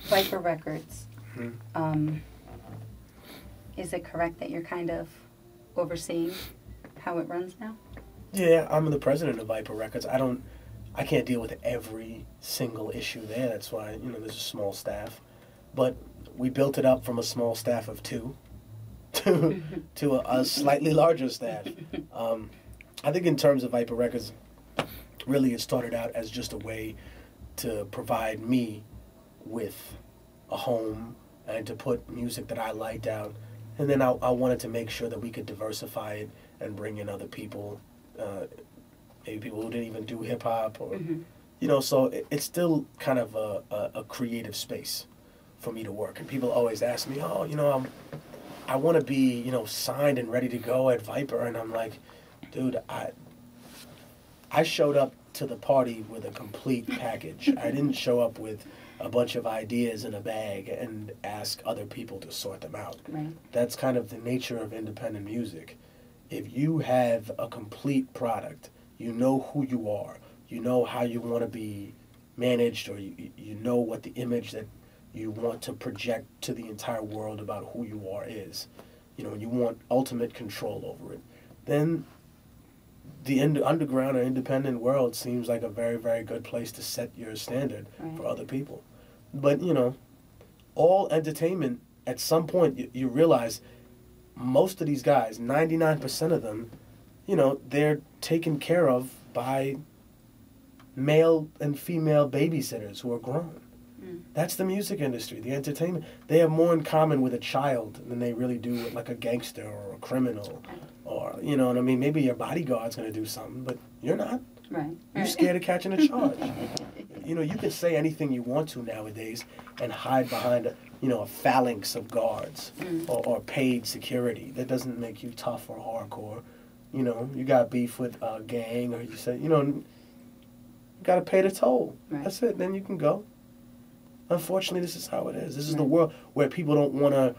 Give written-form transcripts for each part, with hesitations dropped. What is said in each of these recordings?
Viper Records. Mm-hmm. Is it correct that you're kind of overseeing how it runs now? Yeah, I'm the president of Viper Records. I can't deal with every single issue there. That's why, there's a small staff. But we built it up from a small staff of 2 to a slightly larger staff. I think in terms of Viper Records, really it started out as just a way to provide me with a home and to put music that I liked out. And then I wanted to make sure that we could diversify it and bring in other people, maybe people who didn't even do hip-hop. Or so it's still kind of a creative space for me to work. And people always ask me, I want to be, signed and ready to go at Viper. And I'm like, dude, I showed up to the party with a complete package. I didn't show up with a bunch of ideas in a bag and ask other people to sort them out. Right. That's kind of the nature of independent music. If you have a complete product, you know who you are, you know how you want to be managed, or you know what the image that you want to project to the entire world about who you are is, and you want ultimate control over it, then the underground or independent world seems like a very, very good place to set your standard for other people. But, all entertainment, at some point, you realize most of these guys, 99% of them, they're taken care of by male and female babysitters who are grown. That's the music industry, the entertainment. They have more in common with a child than they really do with like a gangster or a criminal. Or, you know what I mean? Maybe your bodyguard's going to do something, but you're not. Right. You're scared of catching a charge. You can say anything you want to nowadays and hide behind a phalanx of guards or paid security. That doesn't make you tough or hardcore. You got beef with a gang, or you say, you got to pay the toll. Right. That's it. Then you can go. Unfortunately, this is how it is. This is the world where people don't want to,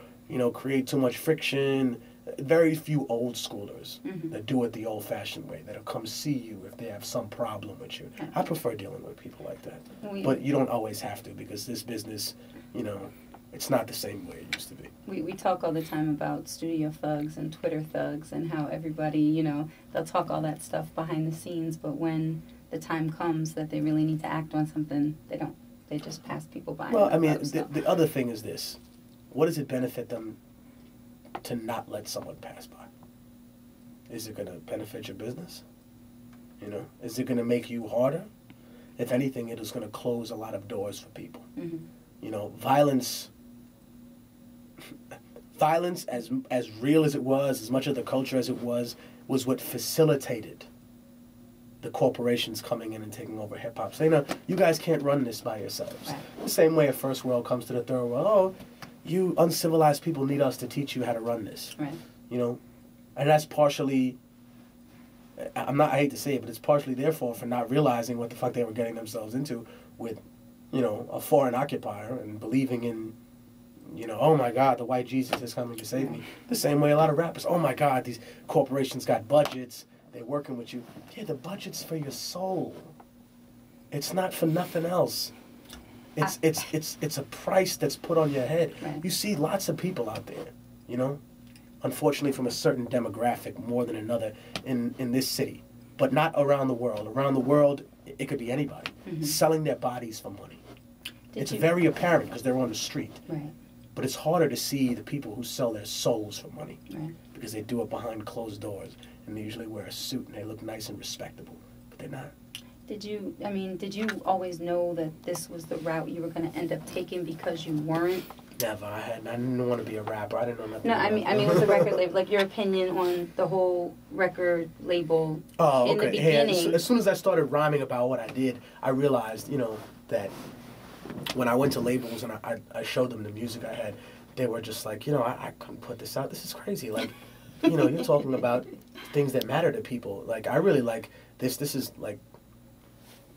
create too much friction. Very few old schoolers that do it the old-fashioned way, that'll come see you if they have some problem with you. I prefer dealing with people like that. But you don't always have to, because this business, it's not the same way it used to be. We talk all the time about studio thugs and Twitter thugs and how everybody, they'll talk all that stuff behind the scenes, but when the time comes that they really need to act on something, they don't. They just pass people by. Well, I mean, the other thing is this. What does it benefit them to not let someone pass by? Is it going to benefit your business? Is it going to make you harder? If anything, it is going to close a lot of doors for people. Violence, as real as it was, as much of the culture as it was what facilitated the corporations coming in and taking over hip-hop. So, you guys can't run this by yourselves. Right. The same way a first world comes to the third world. Oh, you uncivilized people need us to teach you how to run this. Right. And that's partially, I hate to say it, but it's partially their fault for not realizing what the fuck they were getting themselves into with, a foreign occupier and believing in, oh my God, the white Jesus is coming to save me. The same way a lot of rappers, oh my God, these corporations got budgets. They're working with you. Yeah, the budget's for your soul. It's not for nothing else. It's a price that's put on your head. Right. You see lots of people out there, unfortunately from a certain demographic more than another in this city, but not around the world. Around the world, it could be anybody, selling their bodies for money. It's very apparent because they're on the street. Right. But it's harder to see the people who sell their souls for money. Right. Because they do it behind closed doors. And they usually wear a suit and they look nice and respectable, but they're not. Did you always know that this was the route you were going to end up taking because you weren't? Never. I didn't want to be a rapper. I didn't know nothing. No, I mean with the record label, like your opinion on the whole record label in the beginning. Hey, as soon as I started rhyming about what I did, I realized, that when I went to labels and I showed them the music I had, they were just like, I couldn't put this out. This is crazy. Like, you're talking about things that matter to people. Like, I really like this. This is like,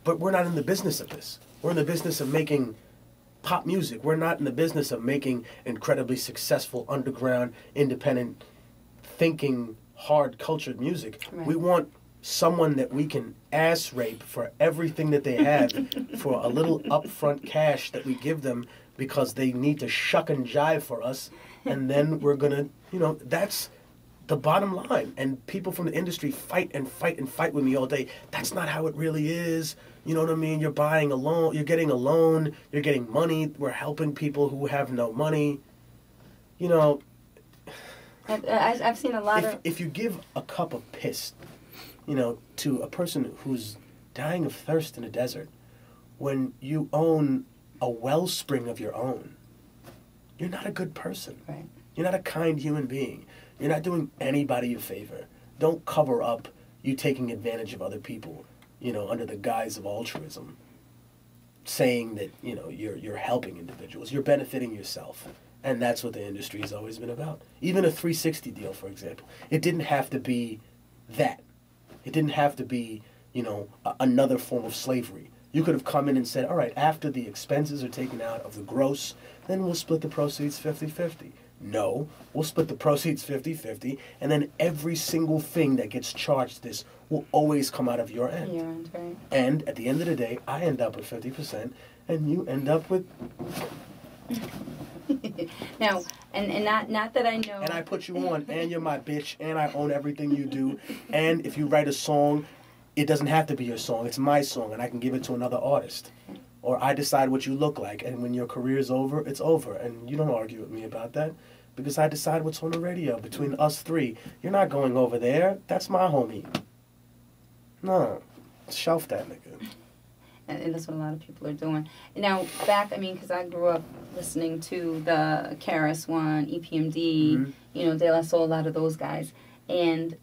but we're not in the business of this. We're in the business of making pop music. We're not in the business of making incredibly successful, underground, independent, thinking, hard-cultured music. Right. We want someone that we can ass rape for everything that they have for a little upfront cash that we give them because they need to shuck and jive for us, and then we're gonna, that's the bottom line. And people from the industry fight and fight and fight with me all day. That's not how it really is. You know what I mean? You're buying a loan, you're getting a loan, you're getting money. We're helping people who have no money. I've seen a lot of... If you give a cup of piss, to a person who's dying of thirst in a desert, when you own a wellspring of your own, you're not a good person. Right. You're not a kind human being. You're not doing anybody a favor. Don't cover up you taking advantage of other people, under the guise of altruism, saying that, you're helping individuals. You're benefiting yourself. And that's what the industry has always been about. Even a 360 deal, for example. It didn't have to be that. It didn't have to be, another form of slavery. You could have come in and said, all right, after the expenses are taken out of the gross, then we'll split the proceeds 50-50. No, we'll split the proceeds 50-50, and then every single thing that gets charged this will always come out of your end. Your end, right. And at the end of the day, I end up with 50%, and you end up with... Now, and not that I know... And I put you on, and you're my bitch, and I own everything you do, and if you write a song, it doesn't have to be your song, it's my song, and I can give it to another artist. Or I decide what you look like, and when your career's over, it's over, and you don't argue with me about that, because I decide what's on the radio between us three. You're not going over there, that's my homie. No, shelf that nigga. And that's what a lot of people are doing. Now, because I grew up listening to the KRS One, EPMD, De La Soul, a lot of those guys. And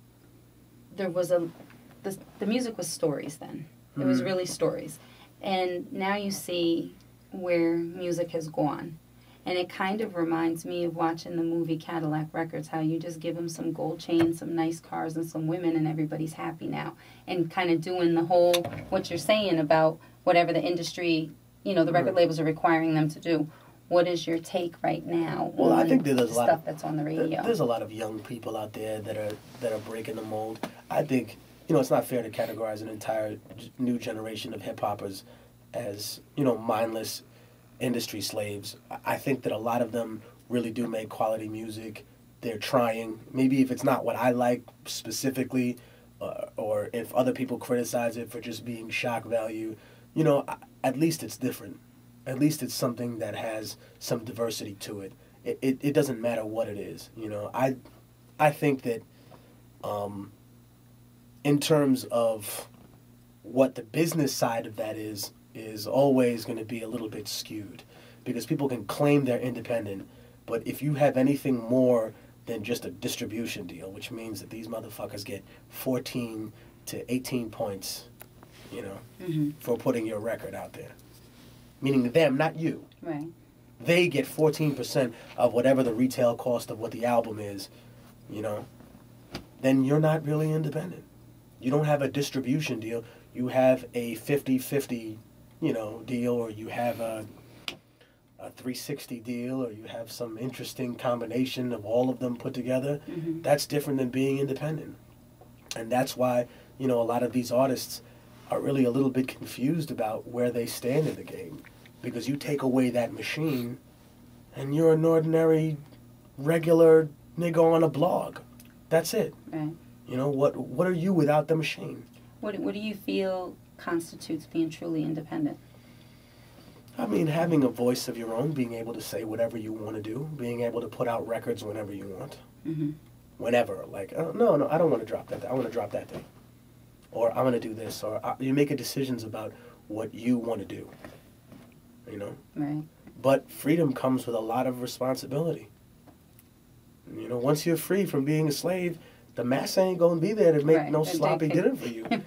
there was the music was stories then. It was really stories. And now you see where music has gone. And it kind of reminds me of watching the movie Cadillac Records, how you just give them some gold chains, some nice cars, and some women, and everybody's happy now. And kind of doing the whole, what you're saying about whatever the industry, the record labels are requiring them to do. What is your take right now on I think there's stuff that's on the radio? There's a lot of young people out there that are breaking the mold. I think, it's not fair to categorize an entire new generation of hip-hoppers as, mindless industry slaves. I think that a lot of them really do make quality music. They're trying. Maybe if it's not what I like specifically, or if other people criticize it for just being shock value, at least it's different. At least it's something that has some diversity to it. It doesn't matter what it is. I think that in terms of what the business side of that is always going to be a little bit skewed, because people can claim they're independent, but if you have anything more than just a distribution deal, which means that these motherfuckers get 14 to 18 points, for putting your record out there. Meaning them, not you. Right. They get 14% of whatever the retail cost of what the album is, then you're not really independent. You don't have a distribution deal. You have a 50-50, deal, or you have a 360 deal, or you have some interesting combination of all of them put together. Mm-hmm. That's different than being independent. And that's why, a lot of these artists are really a little bit confused about where they stand in the game. Because you take away that machine, and you're an ordinary, regular nigga on a blog. That's it. Right. What are you without the machine? What do you feel constitutes being truly independent? I mean, having a voice of your own, being able to say whatever you want to do, being able to put out records whenever you want. Mm-hmm. Whenever. Like, no, I don't want to drop that. I want to drop that thing. Or I'm going to do this. Or you make decisions about what you want to do. Right. But freedom comes with a lot of responsibility. Once you're free from being a slave, the mass ain't going to be there to make no sloppy dinner for you.